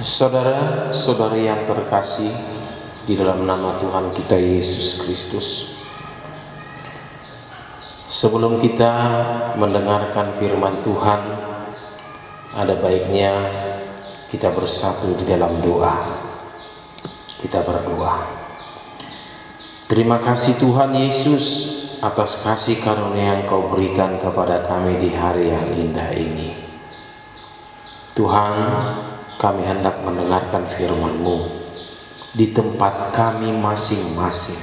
Saudara-saudari yang terkasih di dalam nama Tuhan kita Yesus Kristus, sebelum kita mendengarkan firman Tuhan, ada baiknya kita bersatu di dalam doa. Kita berdoa. Terima kasih Tuhan Yesus atas kasih karunia yang Kau berikan kepada kami di hari yang indah ini. Tuhan, kami hendak mendengarkan firman-Mu di tempat kami masing-masing.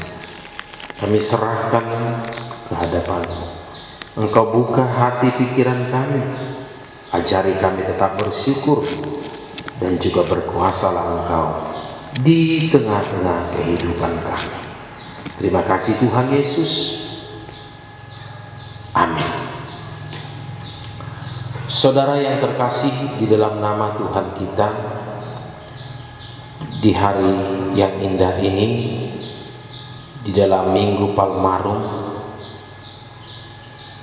Kami serahkan ke hadapan-Mu. Engkau buka hati pikiran kami, ajari kami tetap bersyukur, dan juga berkuasalah Engkau di tengah-tengah kehidupan kami. Terima kasih Tuhan Yesus. Amin. Saudara yang terkasih di dalam nama Tuhan kita, di hari yang indah ini, di dalam Minggu Palmarum,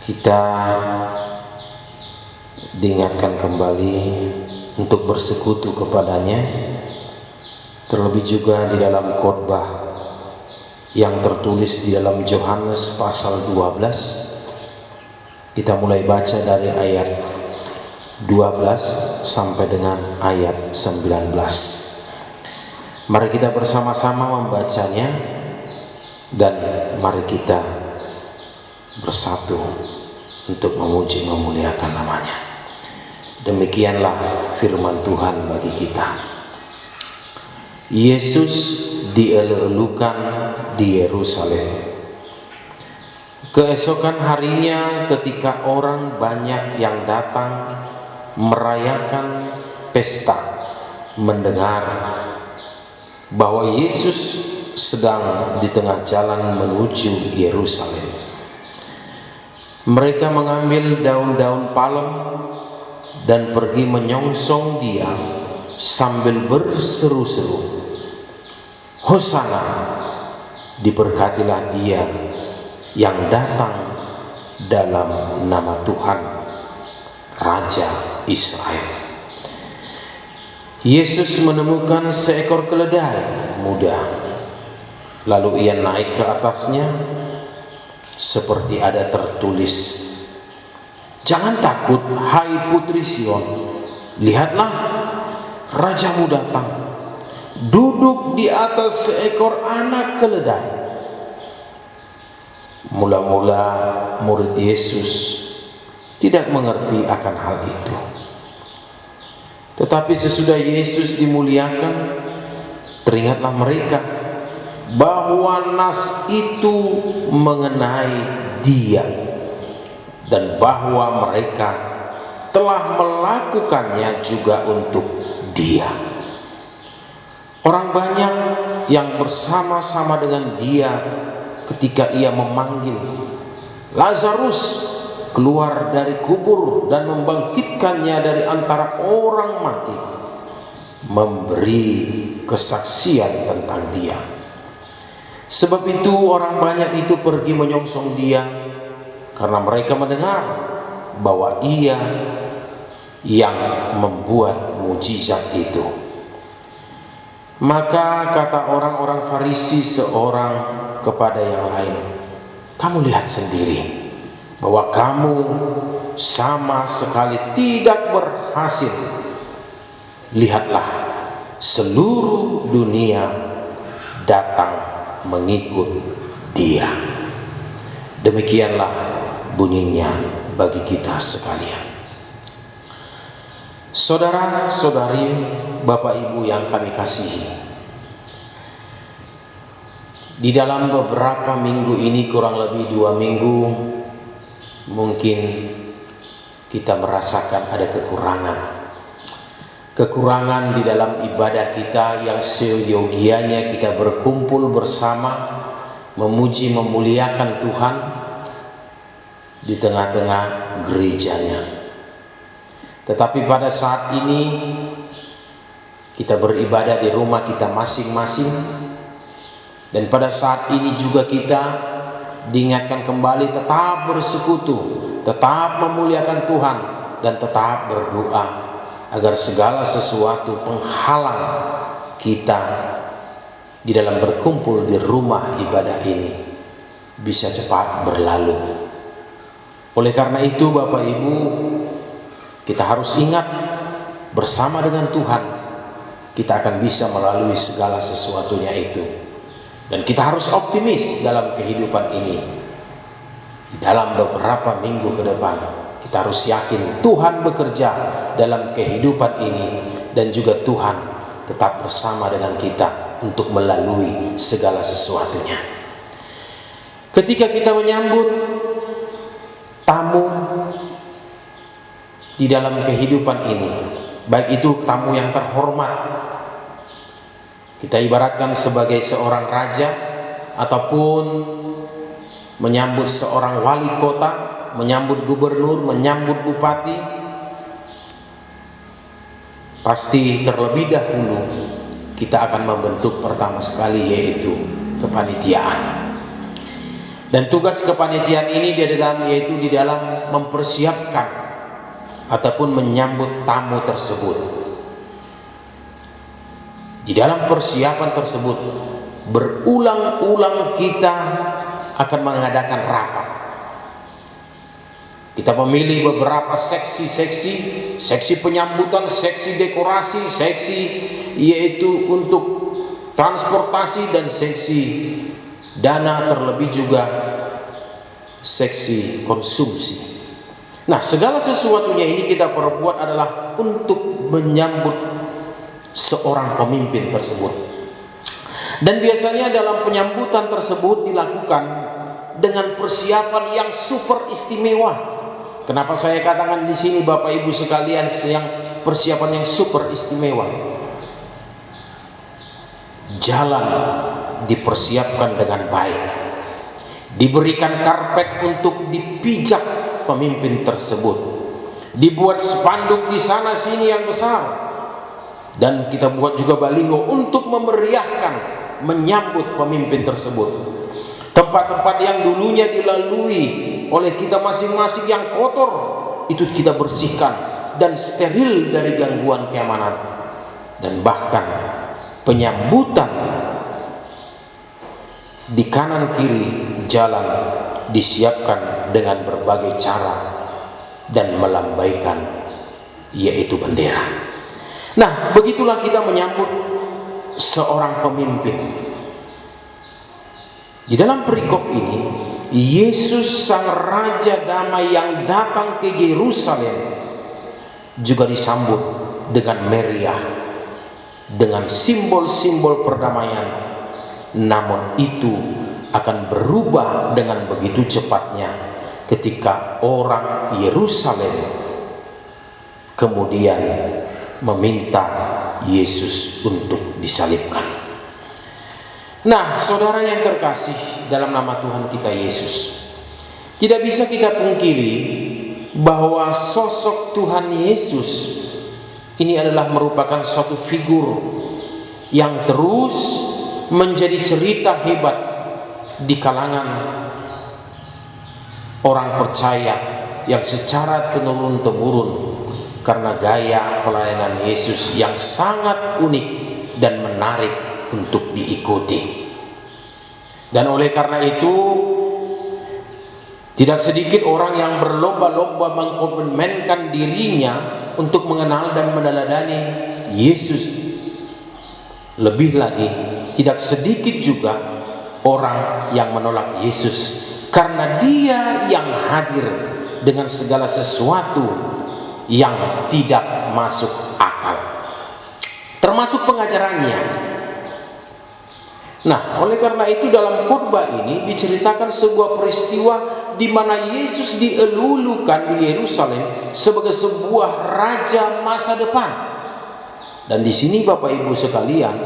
kita diingatkan kembali untuk bersekutu kepadanya, terlebih juga di dalam khotbah yang tertulis di dalam Yohanes pasal 12. Kita mulai baca dari ayat 12 sampai dengan ayat 19. Mari kita bersama-sama membacanya dan mari kita bersatu untuk memuji memuliakan namanya. Demikianlah firman Tuhan bagi kita. Yesus dielulukan di Yerusalem. Keesokan harinya ketika orang banyak yang datang merayakan pesta, mendengar bahwa Yesus sedang di tengah jalan menuju Yerusalem, mereka mengambil daun-daun palem dan pergi menyongsong Dia sambil berseru-seru, "Hosana, diberkatilah Dia yang datang dalam nama Tuhan, Raja Israel." Yesus menemukan seekor keledai muda, lalu Ia naik ke atasnya, seperti ada tertulis, "Jangan takut, hai putri Sion, lihatlah Rajamu datang, duduk di atas seekor anak keledai." Mula-mula murid Yesus tidak mengerti akan hal itu. Tetapi sesudah Yesus dimuliakan, teringatlah mereka bahwa nas itu mengenai Dia dan bahwa mereka telah melakukannya juga untuk Dia. Orang banyak yang bersama-sama dengan Dia ketika Ia memanggil Lazarus keluar dari kubur dan membangkitkannya dari antara orang mati, memberi kesaksian tentang Dia. Sebab itu orang banyak itu pergi menyongsong Dia, karena mereka mendengar bahwa Ia yang membuat mujizat itu. Maka kata orang-orang Farisi seorang kepada yang lain, "Kamu lihat sendiri bahwa kamu sama sekali tidak berhasil. Lihatlah, seluruh dunia datang mengikut Dia." Demikianlah bunyinya bagi kita sekalian. Saudara-saudari, Bapak Ibu yang kami kasihi, di dalam beberapa minggu ini, kurang lebih 2 minggu, mungkin kita merasakan ada kekurangan di dalam ibadah kita yang seyogianya kita berkumpul bersama memuji memuliakan Tuhan di tengah-tengah gerejanya. Tetapi pada saat ini kita beribadah di rumah kita masing-masing, dan pada saat ini juga kita diingatkan kembali tetap bersekutu, tetap memuliakan Tuhan, dan tetap berdoa agar segala sesuatu penghalang kita di dalam berkumpul di rumah ibadah ini bisa cepat berlalu. Oleh karena itu Bapak Ibu, kita harus ingat bersama dengan Tuhan kita akan bisa melalui segala sesuatunya itu. Dan kita harus optimis dalam kehidupan ini. Di dalam beberapa minggu ke depan kita harus yakin Tuhan bekerja dalam kehidupan ini, dan juga Tuhan tetap bersama dengan kita untuk melalui segala sesuatunya. Ketika kita menyambut tamu di dalam kehidupan ini, baik itu tamu yang terhormat, kita ibaratkan sebagai seorang raja, ataupun menyambut seorang wali kota, menyambut gubernur, menyambut bupati, pasti terlebih dahulu kita akan membentuk pertama sekali, yaitu kepanitiaan. Dan tugas kepanitiaan ini yaitu di dalam mempersiapkan ataupun menyambut tamu tersebut. Di dalam persiapan tersebut berulang-ulang kita akan mengadakan rapat. Kita memilih beberapa seksi penyambutan, seksi dekorasi, seksi yaitu untuk transportasi, dan seksi dana, terlebih juga seksi konsumsi. Nah, segala sesuatunya ini kita perbuat adalah untuk menyambut seorang pemimpin tersebut. Dan biasanya dalam penyambutan tersebut dilakukan dengan persiapan yang super istimewa. Kenapa saya katakan di sini Bapak Ibu sekalian, yang persiapan yang super istimewa? Jalan dipersiapkan dengan baik, diberikan karpet untuk dipijak pemimpin tersebut, dibuat spanduk di sana sini yang besar, dan kita buat juga baliho untuk memeriahkan menyambut pemimpin tersebut. Tempat-tempat yang dulunya dilalui oleh kita masing-masing yang kotor, itu kita bersihkan dan steril dari gangguan keamanan. Dan bahkan penyambutan di kanan kiri jalan disiapkan dengan berbagai cara dan melambaikan yaitu bendera. Nah, begitulah kita menyambut seorang pemimpin. Di dalam perikop ini, Yesus sang Raja Damai yang datang ke Yerusalem juga disambut dengan meriah, dengan simbol-simbol perdamaian. Namun itu akan berubah dengan begitu cepatnya ketika orang Yerusalem kemudian meminta Yesus untuk disalibkan. Nah, saudara yang terkasih dalam nama Tuhan kita Yesus, tidak bisa kita pungkiri bahwa sosok Tuhan Yesus ini adalah merupakan suatu figur yang terus menjadi cerita hebat di kalangan orang percaya yang secara temurun-temurun, karena gaya pelayanan Yesus yang sangat unik dan menarik untuk diikuti. Dan oleh karena itu tidak sedikit orang yang berlomba-lomba mengkomitmenkan dirinya untuk mengenal dan meneladani Yesus. Lebih lagi, tidak sedikit juga orang yang menolak Yesus karena dia yang hadir dengan segala sesuatu yang tidak masuk akal, termasuk pengajarannya. Nah, oleh karena itu dalam khotbah ini diceritakan sebuah peristiwa di mana Yesus dielulukan di Yerusalem sebagai sebuah raja masa depan. Dan di sini Bapak Ibu sekalian,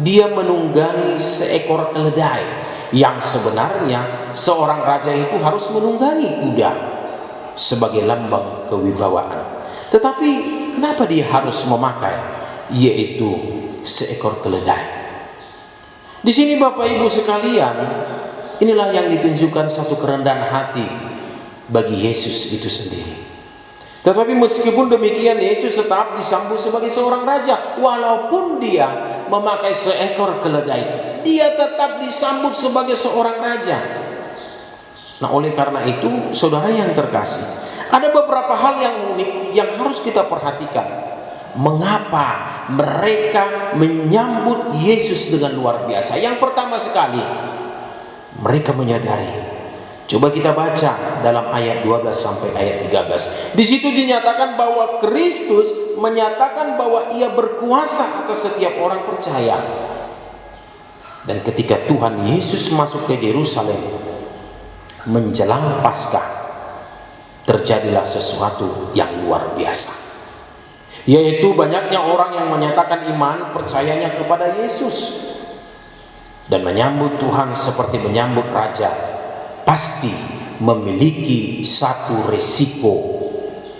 dia menunggangi seekor keledai, yang sebenarnya seorang raja itu harus menunggangi kuda sebagai lambang kewibawaan. Tetapi kenapa dia harus memakai yaitu seekor keledai? Di sini Bapak Ibu sekalian, inilah yang ditunjukkan satu kerendahan hati bagi Yesus itu sendiri. Tetapi meskipun demikian, Yesus tetap disambut sebagai seorang raja. Walaupun dia memakai seekor keledai, dia tetap disambut sebagai seorang raja. Nah, oleh karena itu, saudara yang terkasih, ada beberapa hal yang unik yang harus kita perhatikan. Mengapa mereka menyambut Yesus dengan luar biasa? Yang pertama sekali, mereka menyadari. Coba kita baca dalam ayat 12 sampai ayat 13. Di situ dinyatakan bahwa Kristus menyatakan bahwa ia berkuasa atas setiap orang percaya. Dan ketika Tuhan Yesus masuk ke Yerusalem menjelang Paskah, terjadilah sesuatu yang luar biasa, yaitu banyaknya orang yang menyatakan iman percayanya kepada Yesus dan menyambut Tuhan seperti menyambut raja. Pasti memiliki satu resiko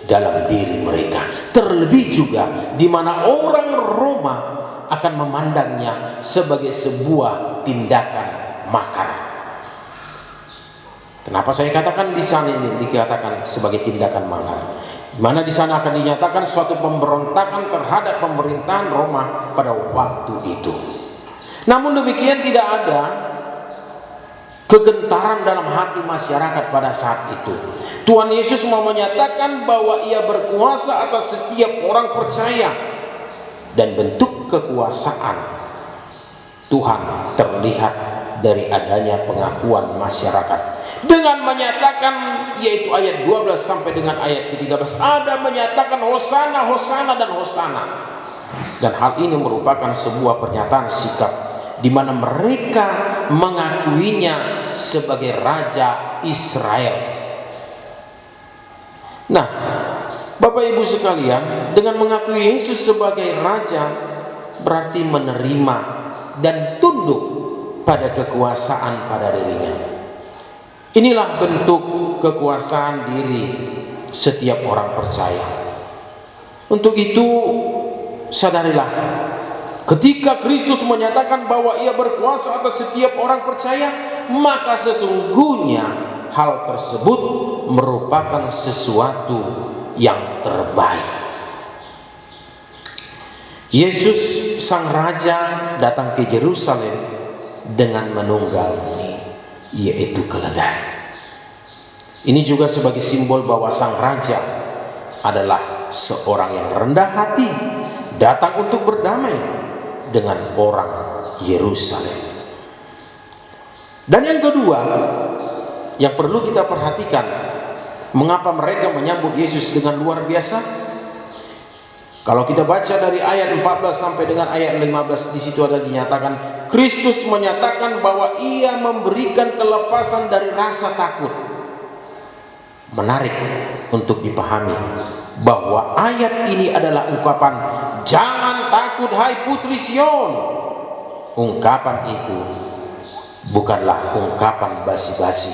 dalam diri mereka, terlebih juga di mana orang Roma akan memandangnya sebagai sebuah tindakan makar. Kenapa saya katakan di sana ini dikatakan sebagai tindakan makar? Mana di sana akan dinyatakan suatu pemberontakan terhadap pemerintahan Roma pada waktu itu. Namun demikian, tidak ada kegentaran dalam hati masyarakat pada saat itu. Tuhan Yesus mau menyatakan bahwa ia berkuasa atas setiap orang percaya, dan bentuk kekuasaan Tuhan terlihat dari adanya pengakuan masyarakat dengan menyatakan, yaitu ayat 12 sampai dengan ayat ke-13, ada menyatakan Hosana, Hosana, dan Hosana. Dan hal ini merupakan sebuah pernyataan sikap di mana mereka mengakuinya sebagai Raja Israel. Nah, Bapak Ibu sekalian, dengan mengakui Yesus sebagai Raja berarti menerima dan tunduk pada kekuasaan pada dirinya. Inilah bentuk kekuasaan diri setiap orang percaya. Untuk itu, sadarilah, ketika Kristus menyatakan bahwa ia berkuasa atas setiap orang percaya, maka sesungguhnya hal tersebut merupakan sesuatu yang terbaik. Yesus sang raja datang ke Yerusalem dengan menunggangi, yaitu keledai. Ini juga sebagai simbol bahwa sang raja adalah seorang yang rendah hati, datang untuk berdamai dengan orang Yerusalem. Dan yang kedua yang perlu kita perhatikan, mengapa mereka menyambut Yesus dengan luar biasa? Kalau kita baca dari ayat 14 sampai dengan ayat 15, di situ ada dinyatakan Kristus menyatakan bahwa ia memberikan kelepasan dari rasa takut. Menarik untuk dipahami bahwa ayat ini adalah ungkapan jangan takut hai putri Sion. Ungkapan itu bukanlah ungkapan basi-basi,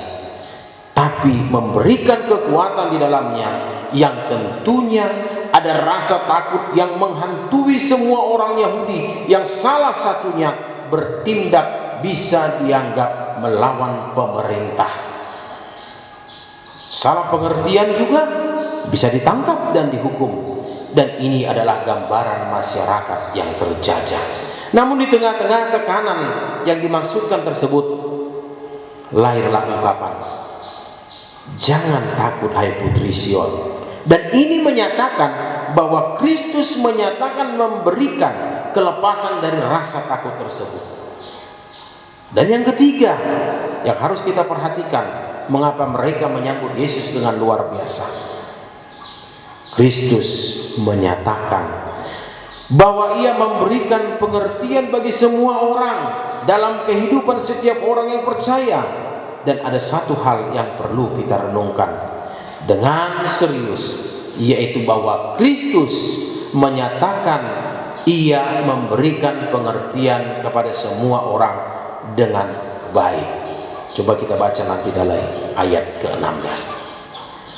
tapi memberikan kekuatan di dalamnya yang tentunya ada rasa takut yang menghantui semua orang Yahudi yang salah satunya bertindak bisa dianggap melawan pemerintah. Salah pengertian juga bisa ditangkap dan dihukum, dan ini adalah gambaran masyarakat yang terjajah. Namun di tengah-tengah tekanan yang dimaksudkan tersebut, lahirlah ungkapan jangan takut hai putri Sion. Dan ini menyatakan bahwa Kristus menyatakan memberikan kelepasan dari rasa takut tersebut. Dan yang ketiga yang harus kita perhatikan, mengapa mereka menyambut Yesus dengan luar biasa. Kristus menyatakan bahwa ia memberikan pengertian bagi semua orang dalam kehidupan setiap orang yang percaya. Dan ada satu hal yang perlu kita renungkan dengan serius, yaitu bahwa Kristus menyatakan ia memberikan pengertian kepada semua orang dengan baik. Coba kita baca nanti dalam ayat ke-16.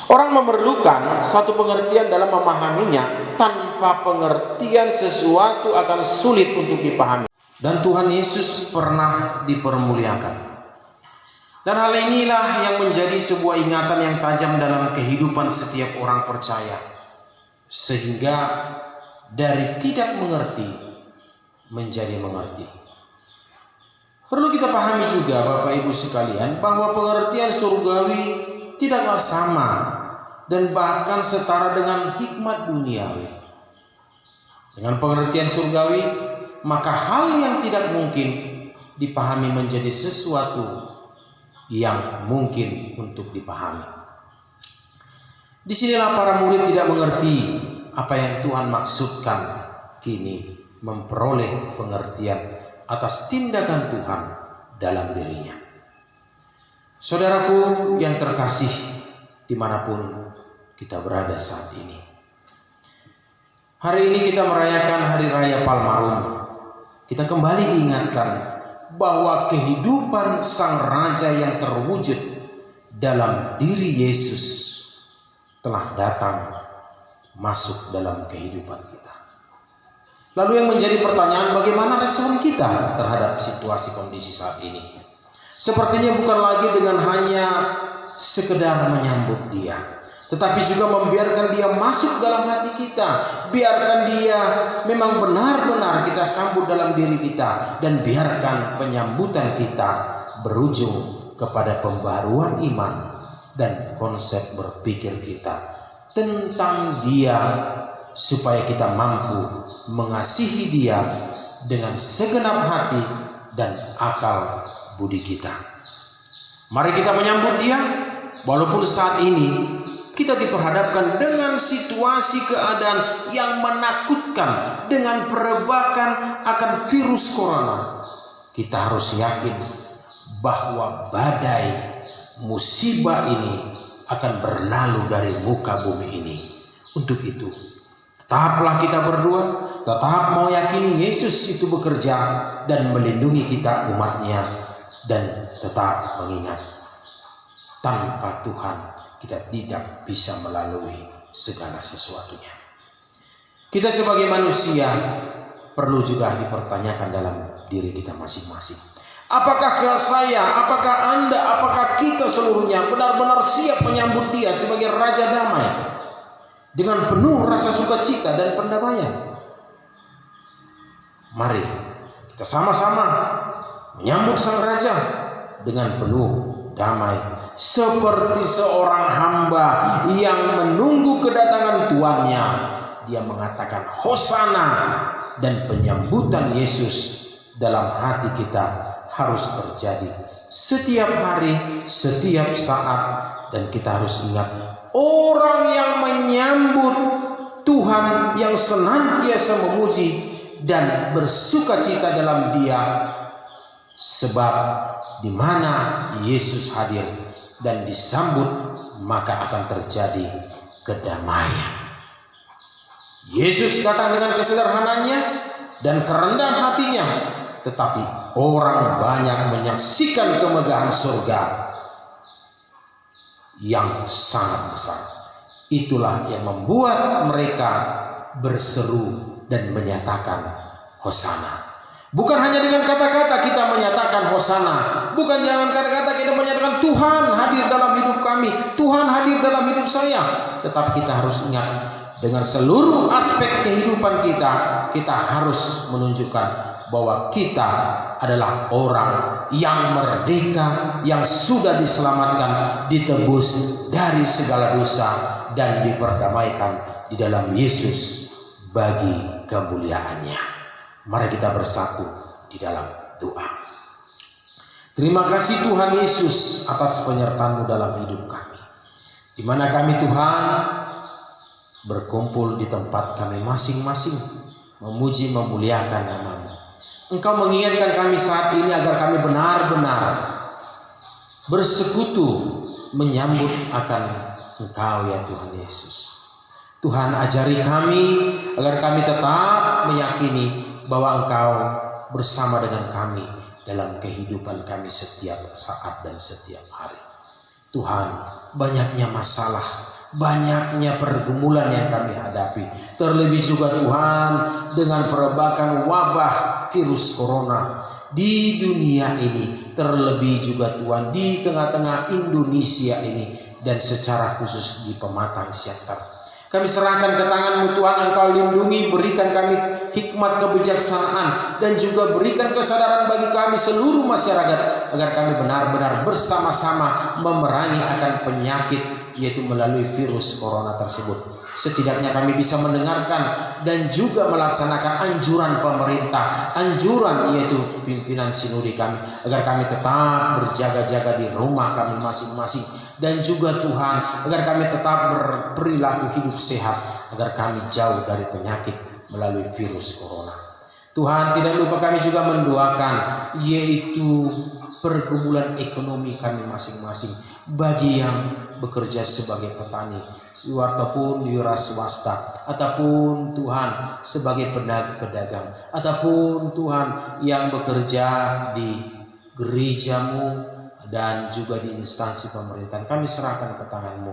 Orang memerlukan satu pengertian dalam memahaminya. Tanpa pengertian sesuatu akan sulit untuk dipahami. Dan Tuhan Yesus pernah dipermuliakan. Dan hal inilah yang menjadi sebuah ingatan yang tajam dalam kehidupan setiap orang percaya. sehingga dari tidak mengerti menjadi mengerti. Perlu kita pahami juga Bapak Ibu sekalian bahwa pengertian surgawi tidaklah sama dan bahkan setara dengan hikmat duniawi. Dengan pengertian surgawi, maka hal yang tidak mungkin dipahami menjadi sesuatu yang mungkin untuk dipahami. Disinilah para murid tidak mengerti apa yang Tuhan maksudkan, kini memperoleh pengertian atas tindakan Tuhan dalam dirinya. Saudaraku yang terkasih, dimanapun kita berada saat ini, hari ini kita merayakan Hari Raya Palmarum. Kita kembali diingatkan bahwa kehidupan Sang Raja yang terwujud dalam diri Yesus telah datang masuk dalam kehidupan kita. Lalu yang menjadi pertanyaan, bagaimana respon kita terhadap situasi kondisi saat ini? Sepertinya bukan lagi dengan hanya sekedar menyambut Dia, tetapi juga membiarkan Dia masuk dalam hati kita. Biarkan Dia memang benar-benar kita sambut dalam diri kita, dan biarkan penyambutan kita berujung kepada pembaruan iman dan konsep berpikir kita tentang Dia, supaya kita mampu mengasihi Dia dengan segenap hati dan akal budi kita. Mari kita menyambut Dia, walaupun saat ini kita diperhadapkan dengan situasi keadaan yang menakutkan, dengan perebakan akan virus corona. Kita harus yakin bahwa badai musibah ini akan berlalu dari muka bumi ini. Untuk itu, tetaplah kita berdua, tetap mau yakini Yesus itu bekerja dan melindungi kita umatnya, dan tetap mengingat tanpa Tuhan kita tidak bisa melalui segala sesuatunya. Kita sebagai manusia perlu juga dipertanyakan dalam diri kita masing-masing. Apakah saya, apakah Anda, apakah kita seluruhnya benar-benar siap menyambut Dia sebagai Raja Damai dengan penuh rasa sukacita dan pendamaian? Mari kita sama-sama menyambut Sang Raja dengan penuh damai, seperti seorang hamba yang menunggu kedatangan tuannya. Dia mengatakan Hosana, dan penyambutan Yesus dalam hati kita harus terjadi setiap hari, setiap saat. Dan kita harus ingat, orang yang menyambut Tuhan, yang senantiasa memuji dan bersukacita dalam Dia, sebab di mana Yesus hadir dan disambut, maka akan terjadi kedamaian. Yesus datang dengan kesederhanaannya dan kerendahan hatinya, tetapi orang banyak menyaksikan kemegahan surga yang sangat besar. Itulah yang membuat mereka berseru dan menyatakan Hosana. Bukan hanya dengan kata-kata kita menyatakan Hosana, bukan dengan kata-kata kita menyatakan Tuhan hadir dalam hidup kami, Tuhan hadir dalam hidup saya, tetapi kita harus ingat, dengan seluruh aspek kehidupan kita, kita harus menunjukkan bahwa kita adalah orang yang merdeka, yang sudah diselamatkan, ditebus dari segala dosa, dan diperdamaikan di dalam Yesus bagi kemuliaannya. Mari kita bersatu di dalam doa. Terima kasih Tuhan Yesus atas penyertaan-Mu dalam hidup kami, di mana kami Tuhan berkumpul di tempat kami masing-masing, memuji memuliakan nama-Mu. Engkau mengingatkan kami saat ini agar kami benar-benar bersekutu menyambut akan Engkau ya Tuhan Yesus. Tuhan, ajari kami agar kami tetap meyakini bahwa Engkau bersama dengan kami dalam kehidupan kami setiap saat dan setiap hari. Tuhan, banyaknya masalah, banyaknya pergumulan yang kami hadapi, terlebih juga Tuhan dengan perebakan wabah virus corona di dunia ini, terlebih juga Tuhan di tengah-tengah Indonesia ini, dan secara khusus di Pematang Siantar. Kami serahkan ke tangan-Mu Tuhan, Engkau lindungi, berikan kami hikmat kebijaksanaan, dan juga berikan kesadaran bagi kami seluruh masyarakat, agar kami benar-benar bersama-sama memerangi akan penyakit, yaitu melalui virus corona tersebut. Setidaknya kami bisa mendengarkan dan juga melaksanakan anjuran pemerintah, anjuran yaitu pimpinan sinodi kami, agar kami tetap berjaga-jaga di rumah kami masing-masing, dan juga Tuhan, agar kami tetap berperilaku hidup sehat, agar kami jauh dari penyakit melalui virus corona. Tuhan, tidak lupa kami juga mendoakan yaitu pergumulan ekonomi kami masing-masing, bagi yang bekerja sebagai petani, ataupun di wira swasta, ataupun Tuhan sebagai pedagang, ataupun Tuhan yang bekerja di gereja-Mu dan juga di instansi pemerintahan. Kami serahkan ke tangan-Mu.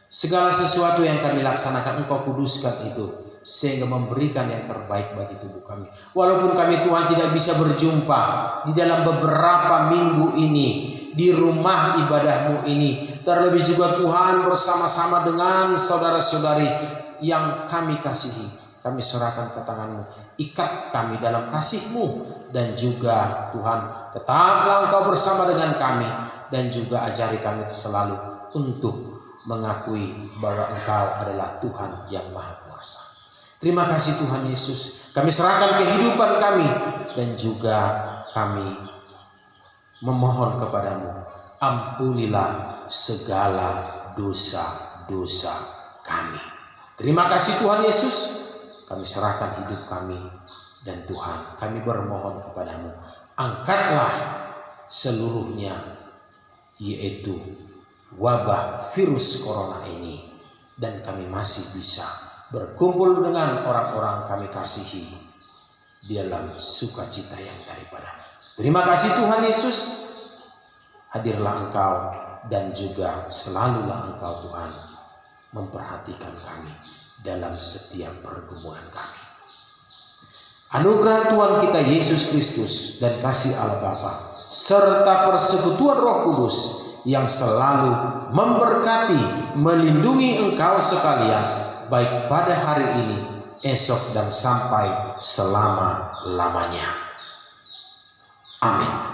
Segala sesuatu yang kami laksanakan, Engkau kuduskan itu, sehingga memberikan yang terbaik bagi tubuh kami. Walaupun kami Tuhan tidak bisa berjumpa di dalam beberapa minggu ini, di rumah ibadah-Mu ini, terlebih juga Tuhan bersama-sama dengan saudara-saudari yang kami kasihi, kami serahkan ke tangan-Mu. Ikat kami dalam kasih-Mu, dan juga Tuhan, tetaplah Engkau bersama dengan kami, dan juga ajari kami selalu untuk mengakui bahwa Engkau adalah Tuhan yang Maha Kuasa. Terima kasih Tuhan Yesus, kami serahkan kehidupan kami, dan juga kami memohon kepadamu, ampunilah segala dosa-dosa kami. Terima kasih Tuhan Yesus, kami serahkan hidup kami, dan Tuhan, kami bermohon kepadamu, angkatlah seluruhnya, yaitu wabah virus corona ini, dan kami masih bisa berkumpul dengan orang-orang kami kasihi di dalam sukacita yang daripada-Mu. Terima kasih Tuhan Yesus, hadirlah Engkau, dan juga selalulah Engkau Tuhan memperhatikan kami dalam setiap pergumulan kami. Anugerah Tuhan kita Yesus Kristus dan kasih Allah Bapa serta persekutuan Roh Kudus yang selalu memberkati, melindungi engkau sekalian, baik pada hari ini, esok, dan sampai selama-lamanya. Amin.